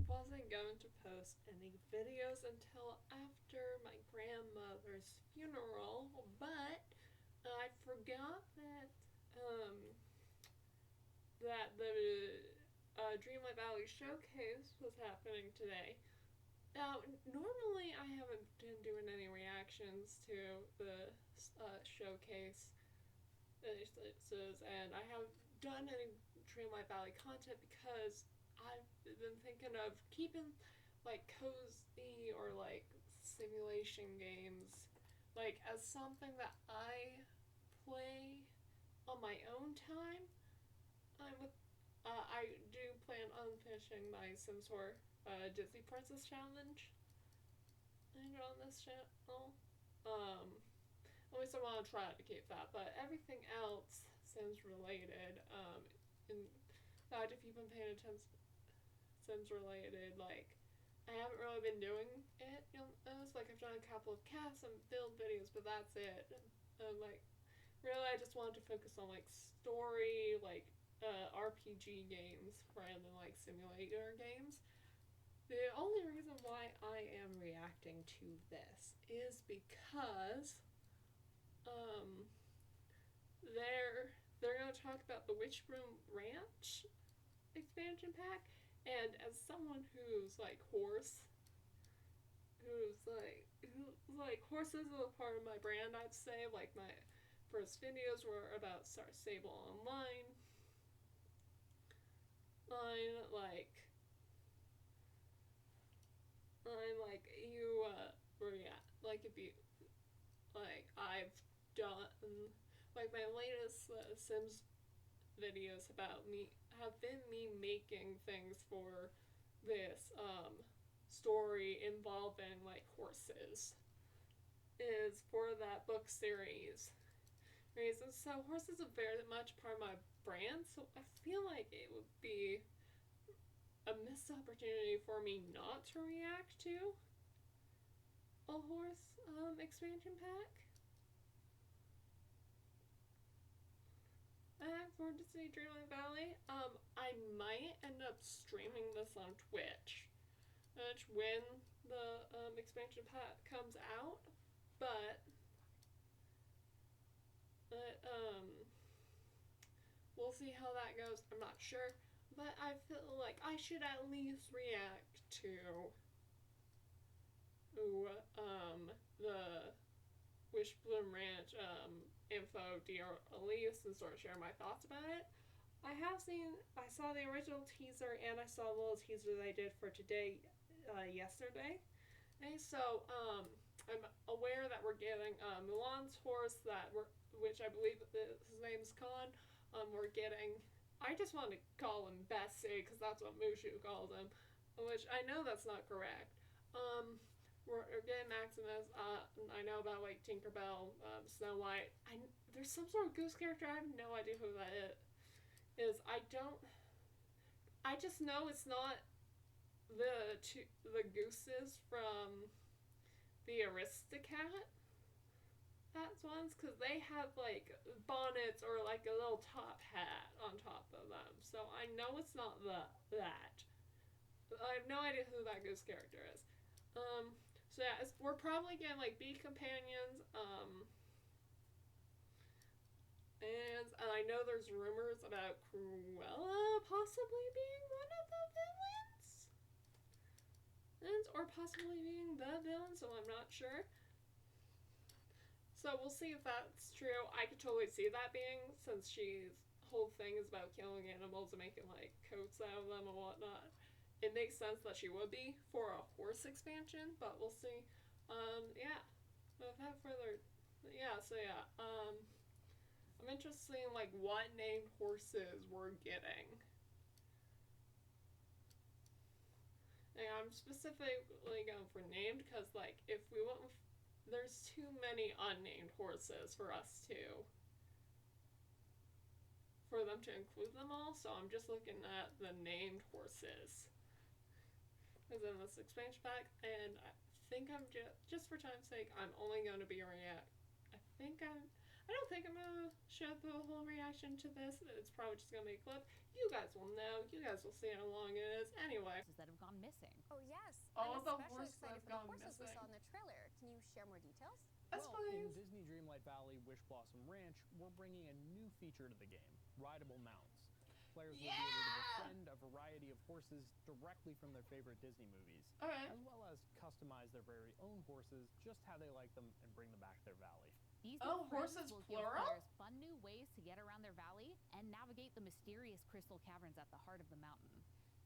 wasn't going to post any videos until after my grandmother's funeral, but I forgot um, that the Dreamlight Valley showcase was happening today. Now, normally I haven't been doing any reactions to the showcase, and I haven't done any Dreamlight Valley content because I've been thinking of keeping like cozy or like simulation games like as something that I play on my own time. I do plan on finishing my Sims 4 Disney Princess Challenge. I know on this channel. At least I want to try to keep that, but everything else Sims related. In fact, if you've been paying attention, Sims related, like I haven't really been doing it. It's like I've done a couple of cast and build videos, but that's it. Like really, I just wanted to focus on like story, like RPG games rather than like simulator games. The only reason why I am reacting to this is because um they're gonna talk about the Wishbloom Ranch expansion pack, and as someone who's like horses are a part of my brand, I'd say like my first videos were about Star Stable Online. Like I'm like you yeah, like if you like I've done like my latest Sims videos about me have been me making things for this story involving like horses is for that book series reason. So horses are very much part of my brand, so I feel like it would be a missed opportunity for me not to react to a horse expansion pack. For Disney Dreamlight Valley, I might end up streaming this on Twitch, which when the expansion pack comes out, but we'll see how that goes. I'm not sure, but I feel like I should at least react to the Wishbloom Ranch info dear Elise and sort of share my thoughts about it. I saw the original teaser and I saw the little teaser they did for today, yesterday. And so, I'm aware that we're getting Mulan's horse which I believe his name's Khan. We're getting, I just want to call him Bessie because that's what Mushu called him, which I know that's not correct. We're getting Maximus. I know about like Tinkerbell, Snow White. There's some sort of goose character. I have no idea who that is. I don't. I just know it's not the gooses from the Aristocat ones because they have like bonnets or like a little top hat on top of them. So I know it's not that. I have no idea who that goose character is. So yeah, we're probably getting like bee companions. And I know there's rumors about Cruella possibly being one of the villains, or possibly being the villain. So I'm not sure. So we'll see if that's true. I could totally see that being, since she's whole thing is about killing animals and making like coats out of them and whatnot. It makes sense that she would be for a horse expansion, but we'll see. Yeah. Without further, yeah. So yeah. I'm interested in like what named horses we're getting. And I'm specifically going for named because like if we went with, there's too many unnamed horses for them to include them all. So I'm just looking at the named horses is in this expansion pack, and I think I'm just for time's sake, I'm only going to be I think I don't think I'm gonna show the whole reaction to this. It's probably just gonna be a clip. You guys will know. You guys will see how long it is. Anyway. That have gone missing. Oh yes. All I'm the especially horses that excited have for the gone horses we missing. saw in the trailer. Can you share more details? Yes, Well, please. in Disney Dreamlight Valley Wish Blossom Ranch, we're bringing a new feature to the game, rideable mounts. Players will be able to befriend a variety of horses directly from their favorite Disney movies, Okay. as well as customize their very own horses just how they like them and bring them back to their valley. These Oh, new friends horses will give plural? players fun new ways to get around their valley and navigate the mysterious crystal caverns at the heart of the mountain.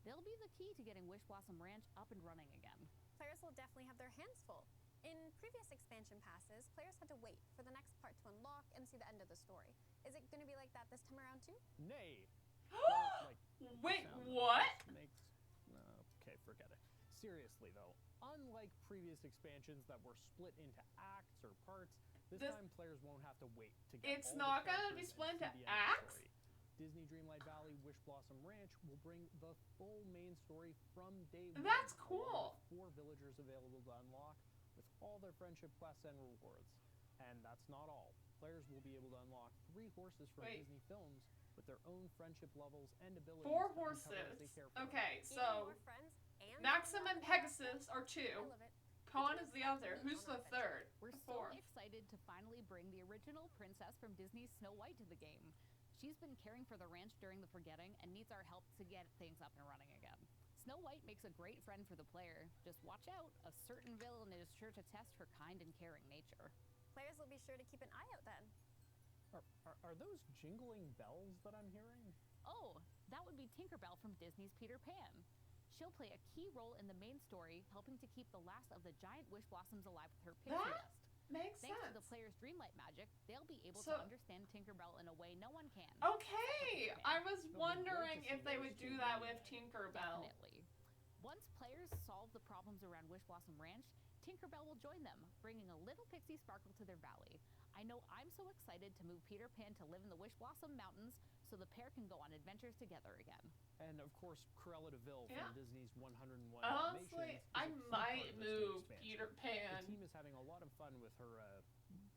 They'll be the key to getting Wish Blossom Ranch up and running again. Players will definitely have their hands full. In previous expansion passes, players had to wait for the next part to unlock and see the end of the story. Is it going to be like that this time around too? Nay. Don't, Wait, sound what? Makes okay, forget it. Seriously though, unlike previous expansions that were split into acts or parts, this time players won't have to wait to get It's all not the gonna be characters split and into see the end of the acts? story. Disney Dreamlight Valley Wish Blossom Ranch will bring the full main story from day one. That's along cool. with 4 villagers available to unlock with all their friendship quests and rewards. And that's not all. Players will be able to unlock 3 horses from Wait. Disney films with their own friendship levels and abilities. 4 to uncover as they horses. care for them. Okay, Even so more friends and Maxim and unlock Pegasus more are friends? 2. I love it. Khan is the other. Who's the third? We're The so fourth. excited to finally bring the original princess from Disney's Snow White to the game. She's been caring for the ranch during the Forgetting and needs our help to get things up and running again. Snow White makes a great friend for the player. Just watch out, a certain villain is sure to test her kind and caring nature. Players will be sure to keep an eye out then. Are those jingling bells that I'm hearing? Oh, that would be Tinkerbell from Disney's Peter Pan. She'll play a key role in the main story, helping to keep the last of the giant wish blossoms alive with her pixie That dust. makes Thanks sense. to the player's Dreamlight magic, they'll be able So- to understand Tinkerbell in a way no one can. Okay, I was great wondering to if see they those would do two that with reunite. Tinkerbell. Definitely. Once players solve the problems around Wish Blossom Ranch, Tinkerbell will join them, bringing a little pixie sparkle to their valley. I know I'm so excited to move Peter Pan to live in the Wish Blossom Mountains so the pair can go on adventures together again. And of course, Cruella de Vil Yeah. from Disney's 101 Honestly, Dalmatians is I a key part might of this new move expansion. Peter The Pan. team is having a lot of fun with her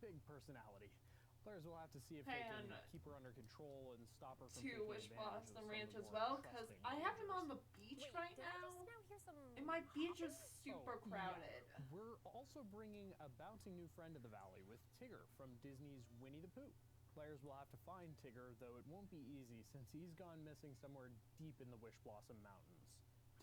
big personality. Players will have to see if they Pan can keep her under control and stop her from To taking Wish advantage of Blossom some of Ranch the as more well, because trusting I have him on villagers. the beach Wait, right did I just now, now hear some and my beach is hoppers? super Oh, crowded. yeah. We're also bringing a bouncing new friend to the valley with Tigger from Disney's Winnie the Pooh. Players will have to find Tigger, though it won't be easy since he's gone missing somewhere deep in the Wish Blossom Mountains.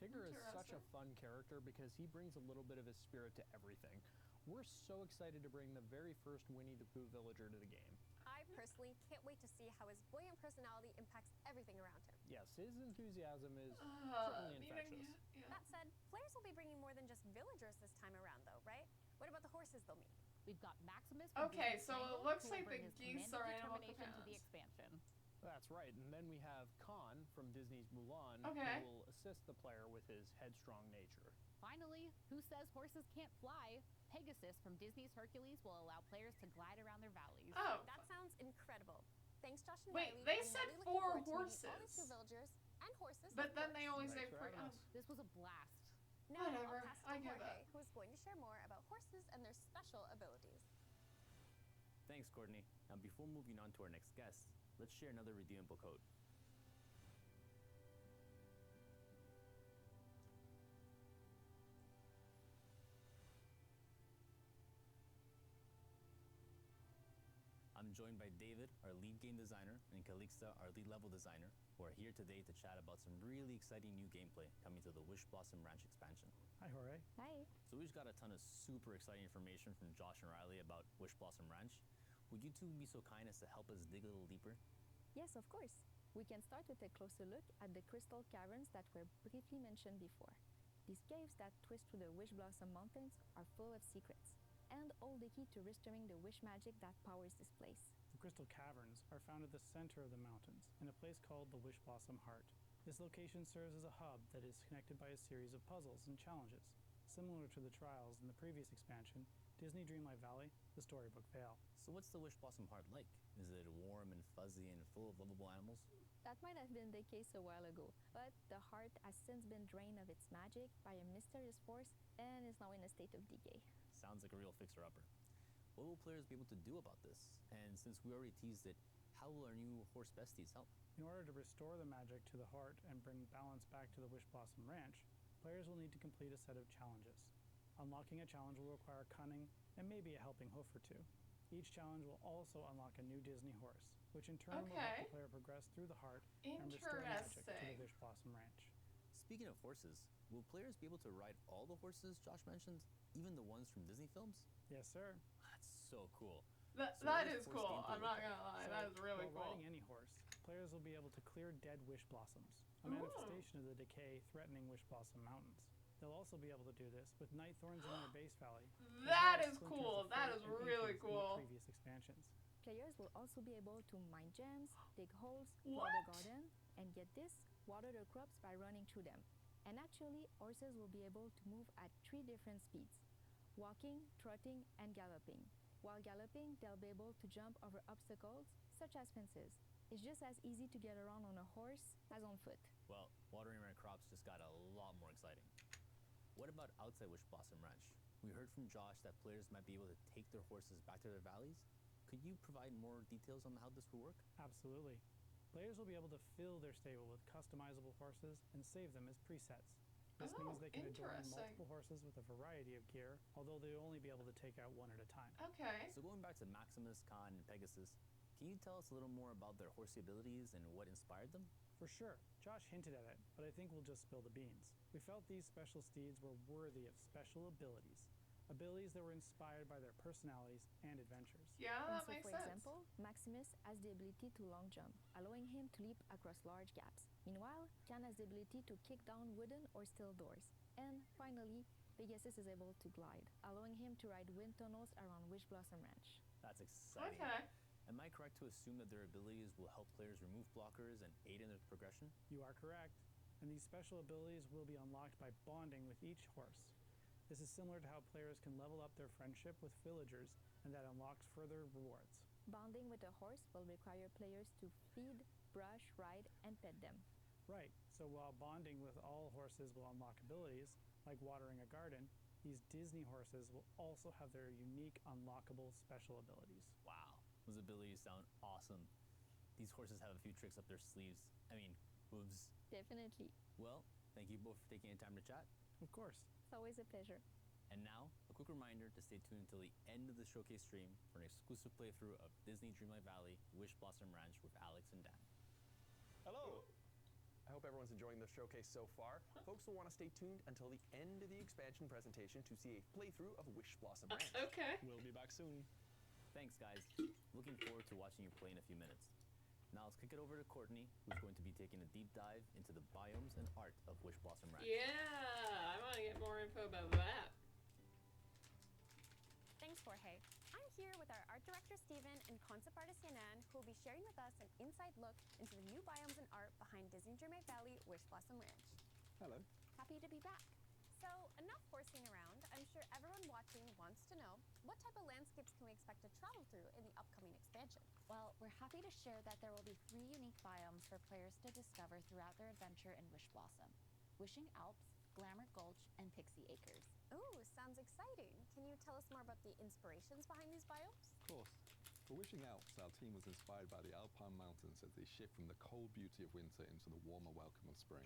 Tigger is such a Interesting. fun character because he brings a little bit of his spirit to everything. We're so excited to bring the very first Winnie the Pooh villager to the game. I personally can't wait to see how his buoyant personality impacts everything around him. Yes, his enthusiasm is certainly infectious. Yeah. That said, players will be bringing more than just villagers this time around though, right? What about the horses they'll meet? We've got Maximus from Okay, Disney's so it Tangled, looks who will like bring the his geese commanding are animal determination to the companions. expansion. That's right, and then we have Khan from Disney's Mulan, Okay. who will assist the player with his headstrong nature. Finally, who says horses can't fly? Pegasus from Disney's Hercules will allow players to glide around their valleys. Oh, That sounds incredible. Thanks, Josh and Wait, Riley. they I'm said really looking 4 forward to meeting all these horses. new villagers and horses. but of then they course. always say Thanks for having us. This was a blast. Now Whatever, I'll pass it I to give Jorge, up. who is going to share more about horses and their special abilities. Thanks, Courtney. Now, before moving on to our next guest, let's share another redeemable code. I'm joined by David, our lead game designer, and Calixta, our lead level designer, who are here today to chat about some really exciting new gameplay coming to the Wish Blossom Ranch expansion. Hi, Jorge. Hi. So we just got a ton of super exciting information from Josh and Riley about Wish Blossom Ranch. Would you two be so kind as to help us dig a little deeper? Yes, of course. We can start with a closer look at the crystal caverns that were briefly mentioned before. These caves that twist through the Wish Blossom Mountains are full of secrets and hold the key to restoring the wish magic that powers this place. The crystal caverns are found at the center of the mountains in a place called the Wish Blossom Heart. This location serves as a hub that is connected by a series of puzzles and challenges. Similar to the trials in the previous expansion, Disney Dreamlight Valley, the Storybook Vale. So what's the Wish Blossom Heart like? Is it warm and fuzzy and full of lovable animals? That might have been the case a while ago, but the heart has since been drained of its magic by a mysterious force and is now in a state of decay. Sounds like a real fixer-upper. What will players be able to do about this? And since we already teased it, how will our new horse besties help? In order to restore the magic to the heart and bring balance back to the Wish Blossom Ranch, players will need to complete a set of challenges. Unlocking a challenge will require cunning and maybe a helping hoof or two. Each challenge will also unlock a new Disney horse, which in turn will help the player progress through the heart and restore magic to the Wish Blossom Ranch. Speaking of horses, will players be able to ride all the horses Josh mentioned, even the ones from Disney films? Yes, sir. That's so cool. That is cool. I'm not gonna lie. So, that is really while cool. riding any horse, players will be able to clear dead wish blossoms, a manifestation of the decay threatening Wish Blossom Mountains. They'll also be able to do this with night thorns in their base valley. That is cool. That is really cool. In the previous expansions. Players will also be able to mine gems, dig holes, plow the garden, and get this, water the crops by running through them. And actually, horses will be able to move at 3 different speeds: walking, trotting, and galloping. While galloping, they'll be able to jump over obstacles, such as fences. It's just as easy to get around on a horse as on foot. Well, watering our crops just got a lot more exciting. What about outside Wish Blossom Ranch? We heard from Josh that players might be able to take their horses back to their valleys. Could you provide more details on how this will work? Absolutely. Players will be able to fill their stable with customizable horses and save them as presets. This means they can adorn multiple horses with a variety of gear, although they'll only be able to take out one at a time. Okay. So going back to Maximus, Khan, and Pegasus, can you tell us a little more about their horsey abilities and what inspired them? For sure. Josh hinted at it, but I think we'll just spill the beans. We felt these special steeds were worthy of special abilities. Abilities that were inspired by their personalities and adventures. Yeah, that So makes for sense. example, Maximus has the ability to long jump, allowing him to leap across large gaps. Meanwhile, Can has the ability to kick down wooden or steel doors. And finally, Pegasus is able to glide, allowing him to ride wind tunnels around Wish Blossom Ranch. That's exciting. Okay. Am I correct to assume that their abilities will help players remove blockers and aid in their progression? You are correct. And these special abilities will be unlocked by bonding with each horse. This is similar to how players can level up their friendship with villagers, and that unlocks further rewards. Bonding with a horse will require players to feed, brush, ride, and pet them. Right, so while bonding with all horses will unlock abilities, like watering a garden, these Disney horses will also have their unique unlockable special abilities. Wow, those abilities sound awesome. These horses have a few tricks up their sleeves. Hooves. Definitely. Well, thank you both for taking the time to chat. Of course. It's always a pleasure. And now, a quick reminder to stay tuned until the end of the showcase stream for an exclusive playthrough of Disney Dreamlight Valley Wish Blossom Ranch with Alex and Dan. Hello! I hope everyone's enjoying the showcase so far. Folks will want to stay tuned until the end of the expansion presentation to see a playthrough of Wish Blossom Ranch. Okay. We'll be back soon. Thanks, guys. Looking forward to watching you play in a few minutes. Now let's kick it over to Courtney, who's going to be taking a deep dive into the biomes and art of Wish Blossom Ranch. Yeah, I want to get more info about that. Thanks, Jorge. I'm here with our art director, Steven, and concept artist, Yanan, who will be sharing with us an inside look into the new biomes and art behind Disney Dreamlight Valley Wish Blossom Ranch. Hello. Happy to be back. So, enough horsing around. I'm sure everyone watching wants to know, what type of landscapes can we expect to travel through in the upcoming expansion? Well, we're happy to share that there will be 3 unique biomes for players to discover throughout their adventure in Wish Blossom: Wishing Alps, Glamour Gulch, and Pixie Acres. Ooh, sounds exciting. Can you tell us more about the inspirations behind these biomes? Of course. For Wishing Alps, our team was inspired by the Alpine mountains as they shift from the cold beauty of winter into the warmer welcome of spring.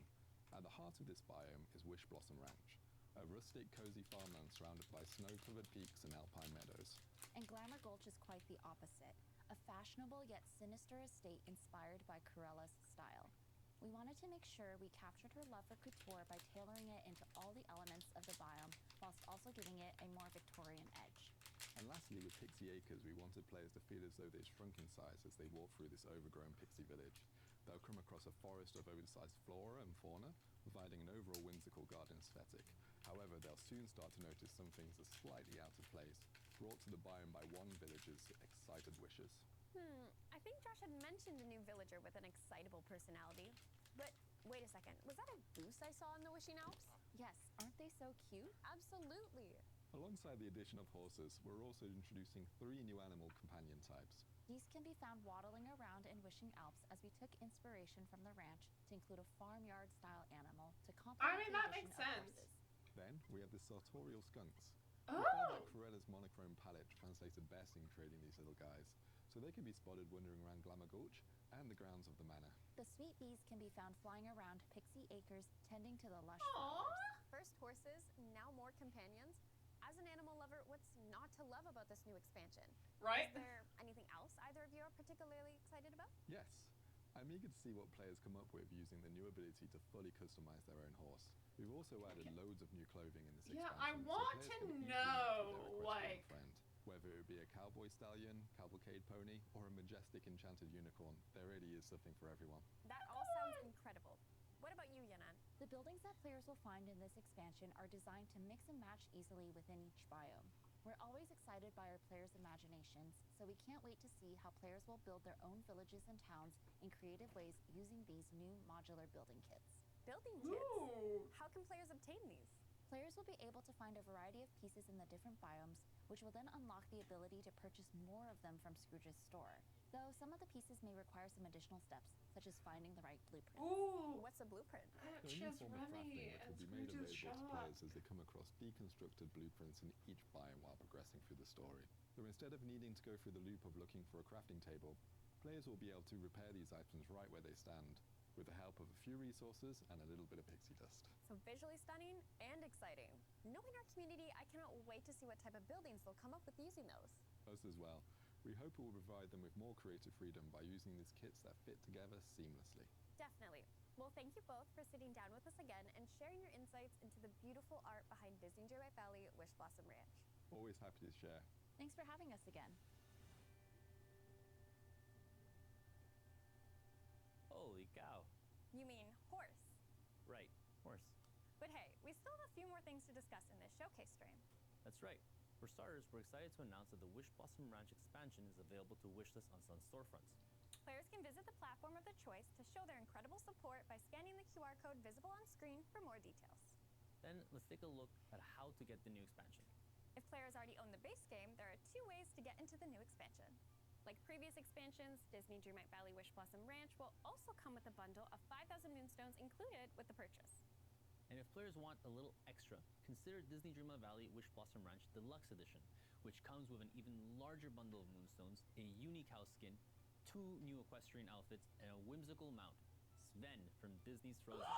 At the heart of this biome is Wish Blossom Ranch, a rustic, cozy farmland surrounded by snow-covered peaks and alpine meadows. And Glamour Gulch is quite the opposite, a fashionable yet sinister estate inspired by Corella's style. We wanted to make sure we captured her love for couture by tailoring it into all the elements of the biome, whilst also giving it a more Victorian edge. And lastly, with Pixie Acres, we wanted players to feel as though they've shrunk in size as they walk through this overgrown pixie village. They'll come across a forest of oversized flora and fauna, providing an overall whimsical garden aesthetic. However, they'll soon start to notice some things are slightly out of place, brought to the biome by one villager's excited wishes. I think Josh had mentioned a new villager with an excitable personality. But wait a second, was that a goose I saw in the Wishing Alps? Yes, aren't they so cute? Absolutely. Alongside the addition of horses, we're also introducing 3 new animal companion types. These can be found waddling around in Wishing Alps, as we took inspiration from the ranch to include a farmyard-style animal to complement I mean, the that addition makes of sense. horses. Then we have the sartorial skunks. We found that Oh! Corella's monochrome palette translated best in creating these little guys, so they can be spotted wandering around Glamour Gulch and the grounds of the manor. The sweet bees can be found flying around Pixie Acres, tending to the lush Aww! flowers. First horses, now more companions. As an animal lover, what's not to love about this new expansion? Right? Is there anything else either of you are particularly excited about? Yes, I'm eager to see what players come up with using the new ability to fully customize their own horse. We've also added loads of new clothing in this Yeah, expansion. I want so to players can easily know, match with their like... equestrian friend. Whether it be a cowboy stallion, cavalcade pony, or a majestic enchanted unicorn, there really is something for everyone. That all sounds incredible. What about you, Yanan? The buildings that players will find in this expansion are designed to mix and match easily within each biome. We're always excited by our players' imaginations, so we can't wait to see how players will build their own villages and towns in creative ways using these new modular building kits. Building kits. Ooh! How can players obtain these? Players will be able to find a variety of pieces in the different biomes, which will then unlock the ability to purchase more of them from Scrooge's store. Though some of the pieces may require some additional steps, such as finding the right blueprint. Ooh! What's a blueprint? They're a new Just form of crafting Remy that and will be made Scrooge's available to shop. players as they come across deconstructed blueprints in each biome while progressing through the story. So instead of needing to go through the loop of looking for a crafting table, players will be able to repair these items right where they stand, with the help of a few resources and a little bit of pixie dust. So visually stunning and exciting. Knowing our community, I cannot wait to see what type of buildings they'll come up with using those. Us as well. We hope it will provide them with more creative freedom by using these kits that fit together seamlessly. Definitely. Well, thank you both for sitting down with us again and sharing your insights into the beautiful art behind Disney Dreamlight Valley Wish Blossom Ranch. Always happy to share. Thanks for having us again. Holy cow. You mean horse. Right, horse. But hey, we still have a few more things to discuss in this showcase stream. That's right. For starters, we're excited to announce that the Wish Blossom Ranch expansion is available to wishlist on Sun's storefronts. Players can visit the platform of their choice to show their incredible support by scanning the QR code visible on screen for more details. Then let's take a look at how to get the new expansion. If players already own the base game, there are two ways to get into the new expansion. Like previous expansions, Disney Dreamlight Valley Wish Blossom Ranch will also come with a bundle of 5,000 moonstones included with the purchase. And if players want a little extra, consider Disney Dreamlight Valley Wish Blossom Ranch Deluxe Edition, which comes with an even larger bundle of moonstones, a unique house skin, 2 new equestrian outfits, and a whimsical mount. Sven from Disney's Frozen.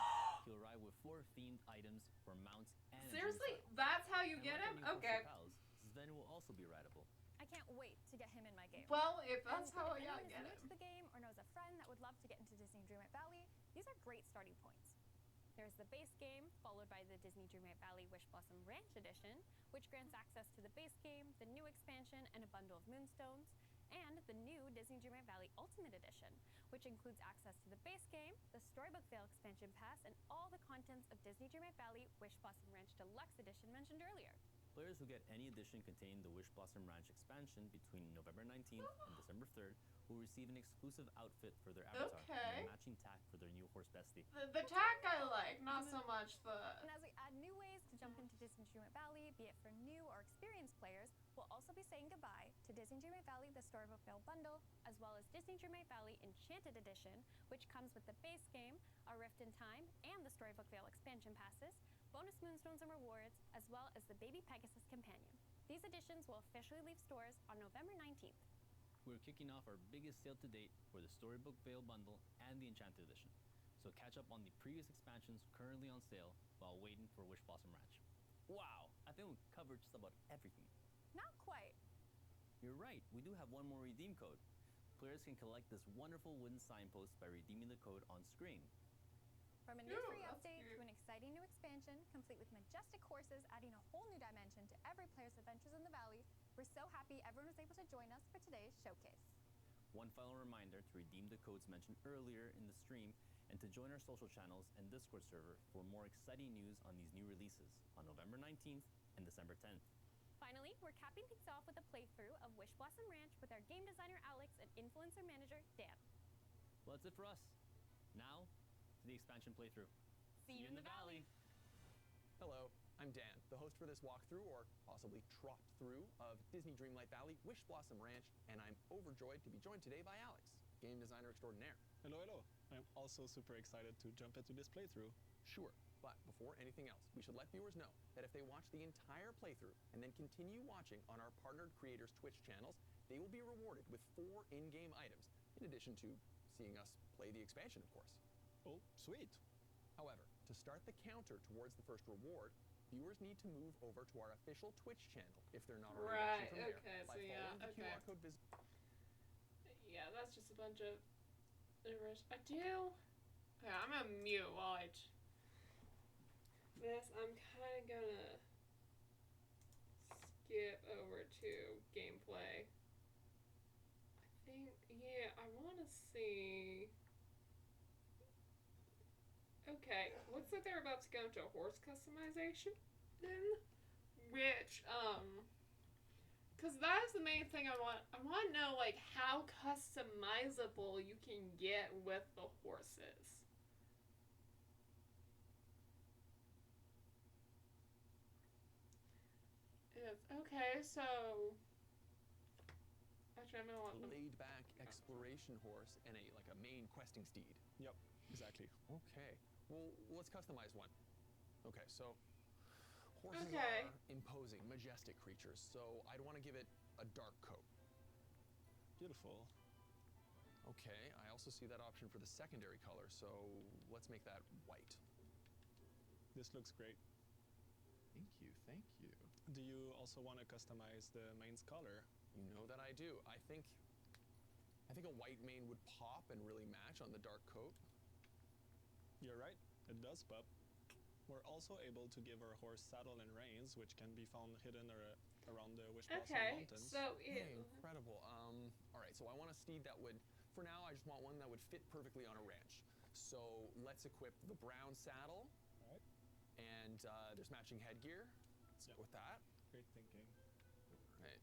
He'll arrive with 4 themed items for mounts and a Seriously? dream style. That's how you And get like him? our new Okay. Horse pals, Sven will also be rideable. I can't wait to get him in my game. Well, if And that's how if I anyone is get new him. to the game or knows a friend that would love to get into Disney Dreamlight Valley, these are great starting points. There's the base game, followed by the Disney Dreamlight Valley Wish Blossom Ranch Edition, which grants access to the base game, the new expansion, and a bundle of moonstones, and the new Disney Dreamlight Valley Ultimate Edition, which includes access to the base game, the Storybook Vale expansion pass, and all the contents of Disney Dreamlight Valley Wish Blossom Ranch Deluxe Edition mentioned earlier. Players who get any edition containing the Wish Blossom Ranch expansion between November 19th and December 3rd will receive an exclusive outfit for their avatar Okay. and a matching tack for their new horse bestie. The tack I like, not so much the... And as we add new ways to jump into Disney Dreamlight Valley, be it for new or experienced players, we'll also be saying goodbye to Disney Dreamlight Valley The Storybook Vale Bundle, as well as Disney Dreamlight Valley Enchanted Edition, which comes with the base game, A Rift in Time, and the Storybook Vale expansion passes, bonus moonstones and rewards, as well as the Baby Pegasus Companion. These editions will officially leave stores on November 19th. We're kicking off our biggest sale to date for the Storybook Vale Bundle and the Enchanted Edition. So catch up on the previous expansions currently on sale while waiting for Wish Blossom Ranch. Wow, I think we covered just about everything. Not quite. You're right, we do have one more redeem code. Players can collect this wonderful wooden signpost by redeeming the code on screen. From a new Ooh, free that's update cute. to an exciting new expansion, complete with majestic horses adding a whole new dimension to every player's adventures in the valley, we're so happy everyone was able to join us for today's showcase. One final reminder to redeem the codes mentioned earlier in the stream and to join our social channels and Discord server for more exciting news on these new releases on November 19th and December 10th. Finally, we're capping things off with a playthrough of Wish Blossom Ranch with our game designer Alex and influencer manager Dan. Well, that's it for us. Now, to the expansion playthrough. See you in the valley. Hello, I'm Dan, the host for this walkthrough, or possibly tropped through, of Disney Dreamlight Valley Wish Blossom Ranch, and I'm overjoyed to be joined today by Alex, game designer extraordinaire. Hello, hello. I'm also super excited to jump into this playthrough. Sure, But before anything else, we should let viewers know that if they watch the entire playthrough and then continue watching on our partnered creators' Twitch channels, they will be rewarded with 4 in-game items, in addition to seeing us play the expansion, of course. Oh, sweet. However, to start the counter towards the first reward, viewers need to move over to our official Twitch channel if they're not already watching from there by following the QR code Yeah, that's just a bunch of... I do... Okay, I'm gonna mute while I... This, I'm kind of gonna skip over to gameplay. I think, yeah, I want to see... Okay, looks like they're about to go into horse customization, which, because that is the main thing I want. I want to know, like, how customizable you can get with the horses. Okay, so... Actually, I'm gonna want... laid-back exploration horse and a main questing steed. Yep, exactly. Okay, well, let's customize one. Okay, so horses are imposing, majestic creatures, so I'd want to give it a dark coat. Beautiful. Okay, I also see that option for the secondary color, so let's make that white. This looks great. Thank you, thank you. Do you also want to customize the main's color? You know that I do. I think a white mane would pop and really match on the dark coat. You're right, it does pop. We're also able to give our horse saddle and reins, which can be found hidden around the Wishblossom Mountains. So hey, incredible. All right, so I want a steed that would, for now, I just want one that would fit perfectly on a ranch. So let's equip the brown saddle. All right. And there's matching headgear. Let's go with that. Great thinking. Right.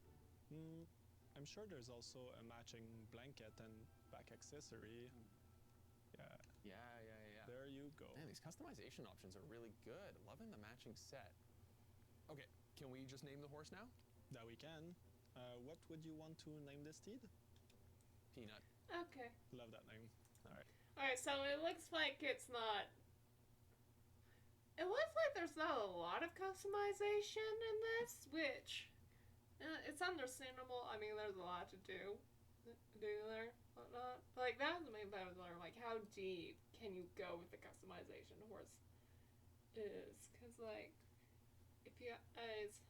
I'm sure there's also a matching blanket and back accessory. Yeah. There you go. Man, these customization options are really good. Loving the matching set. Okay, can we just name the horse now? That we can. What would you want to name this steed? Peanut. Okay. Love that name. All right. Alright, so it looks like it's not... It looks like there's not a lot of customization in this, which... it's understandable. I mean, there's a lot to do there, whatnot. Like, that was the main thing I was learning. Like, how deep can you go with the customization horse is? Because, like, if you guys...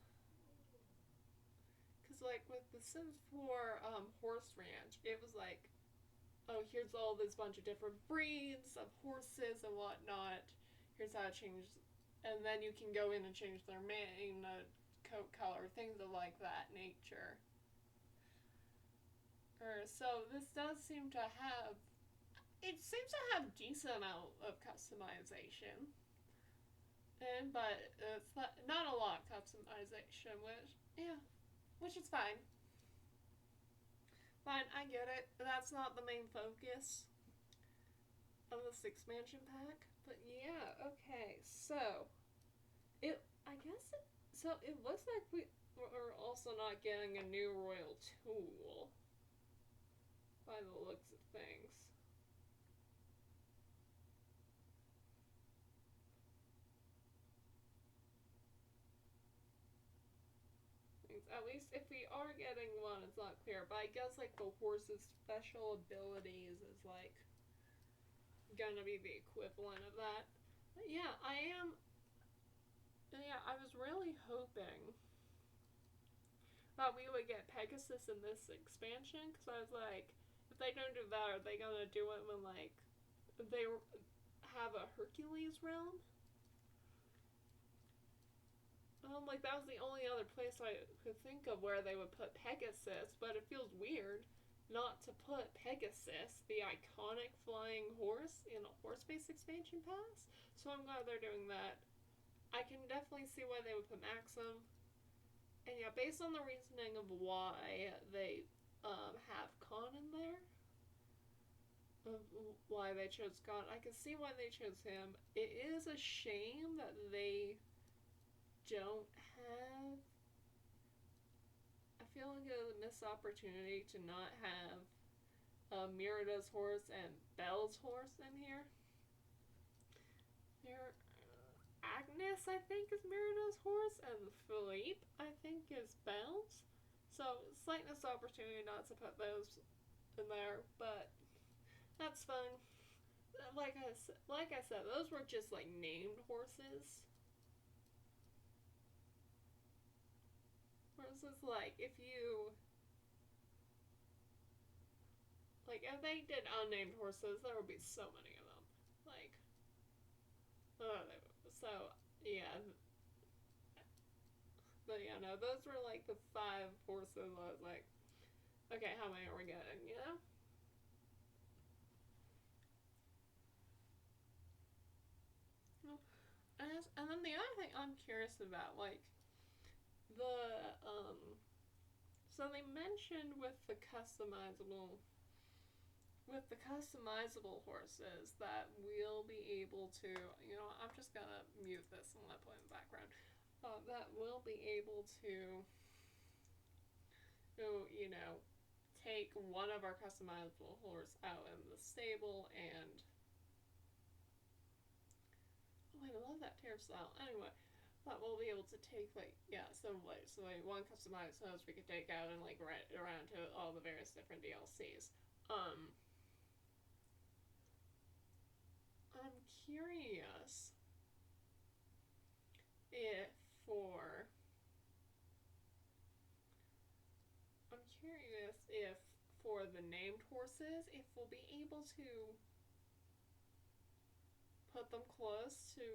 Because, like, with the Sims 4 horse ranch, it was like, oh, here's all this bunch of different breeds of horses and whatnot. Here's how to change... And then you can go in and change their mane, coat color, things of like that nature. So this does seem to have... It seems to have decent amount of customization. But it's not a lot of customization, which is fine. Fine, I get it. That's not the main focus of this expansion pack. But yeah, okay, so it looks like we're also not getting a new royal tool by the looks of things. At least if we are getting one, it's not clear. But I guess like the horse's special abilities is like gonna be the equivalent of that. But yeah, I was really hoping that we would get Pegasus in this expansion, because I was like, if they don't do that, are they gonna do it when like they have a Hercules realm? Like that was the only other place I could think of where they would put Pegasus, but it feels weird not to put Pegasus, the iconic flying horse, in a horse-based expansion pass. So I'm glad they're doing that. I can definitely see why they would put Maxim. And yeah, based on the reasoning of why they have Khan in there, of why they chose Khan, I can see why they chose him. It is a shame that they don't have... I feel like it was a missed opportunity to not have Merida's horse and Belle's horse in here. Agnes, I think, is Merida's horse, and Philippe, I think, is Belle's. So, slight missed opportunity not to put those in there, but that's fun. Like I said, those were just like named horses. Versus like if they did unnamed horses, there would be so many of them. Like, so yeah. But yeah, no, those were like the 5 horses. I was like, okay, how many are we getting? You know. And then the other thing I'm curious about, like, so they mentioned with the customizable horses that we'll be able to, I'm just gonna mute this and let play in the background, that we'll be able to, take one of our customizable horse out in the stable and I love that tariff style. Anyway, that we'll be able to take one customized host we could take out and like ride around to all the various different DLCs. I'm curious if for the named horses, if we'll be able to put them close to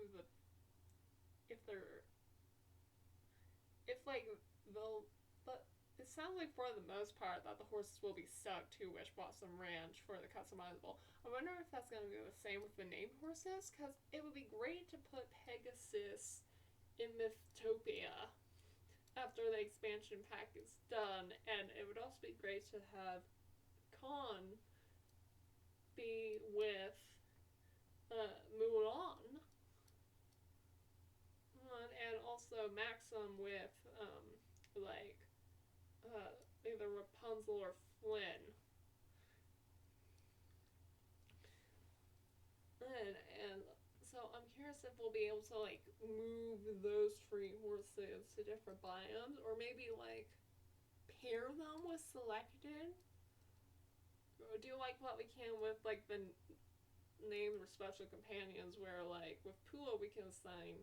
but it sounds like for the most part that the horses will be stuck to Wish Blossom Ranch for the customizable. I wonder if that's going to be the same with the named horses, because it would be great to put Pegasus in Mythtopia after the expansion pack is done, and it would also be great to have Khan be with Mulan, and also Maxim with either Rapunzel or Flynn. And so I'm curious if we'll be able to like move those 3 horses to different biomes, or maybe like pair them with selected. Or do like what we can with like the named or special companions, where like with Pula we can assign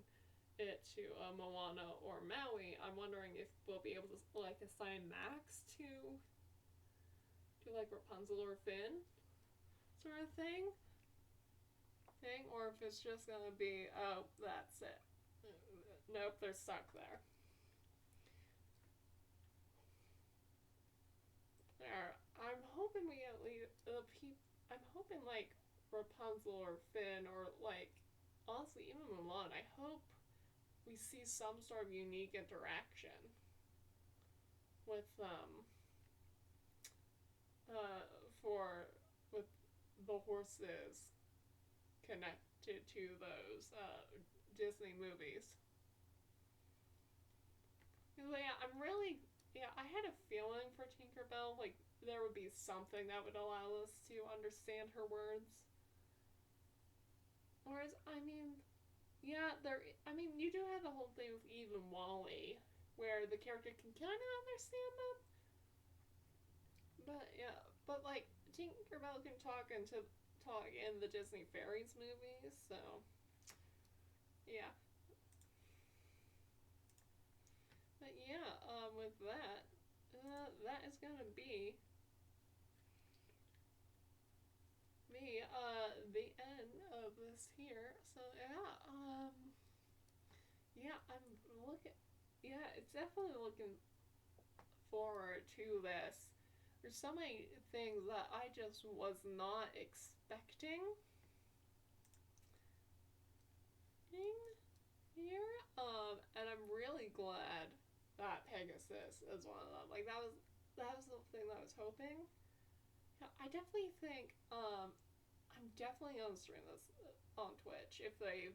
it to Moana or Maui. I'm wondering if we'll be able to like assign Max to like Rapunzel or Finn sort of thing, or if it's just gonna be, oh, that's it. Nope, they're stuck there. I'm hoping we at least I'm hoping like Rapunzel or Finn or like honestly even Mulan. I hope we see some sort of unique interaction with with the horses connected to those Disney movies. I had a feeling for Tinkerbell, like there would be something that would allow us to understand her words. Whereas, you do have the whole thing with Eve and Wally, where the character can kind of understand them. But like Tinkerbell can talk in the Disney Fairies movies, so yeah. But yeah, with that is gonna be the end of this here. So it's definitely looking forward to this. There's so many things that I just was not expecting here, and I'm really glad that Pegasus is one of them. Like that was the thing that I was hoping. I definitely think I'm definitely gonna stream this on Twitch if they're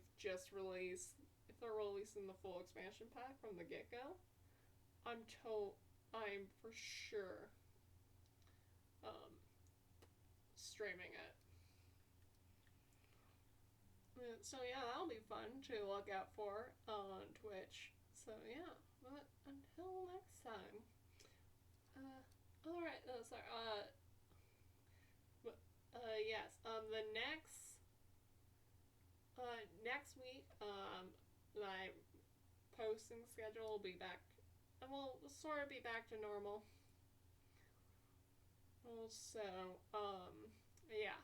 releasing the full expansion pack from the get-go. I'm for sure streaming it. So yeah, that'll be fun to look out for on Twitch. So yeah, but until next time. Alright, sorry, yes, the next week, my posting schedule will be back, will sort of be back to normal. So, yeah,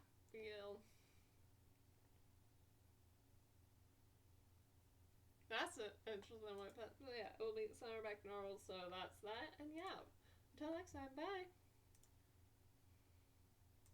that's an interesting way, but yeah, it will be summer back to normal, so that's that, and yeah, until next time, bye!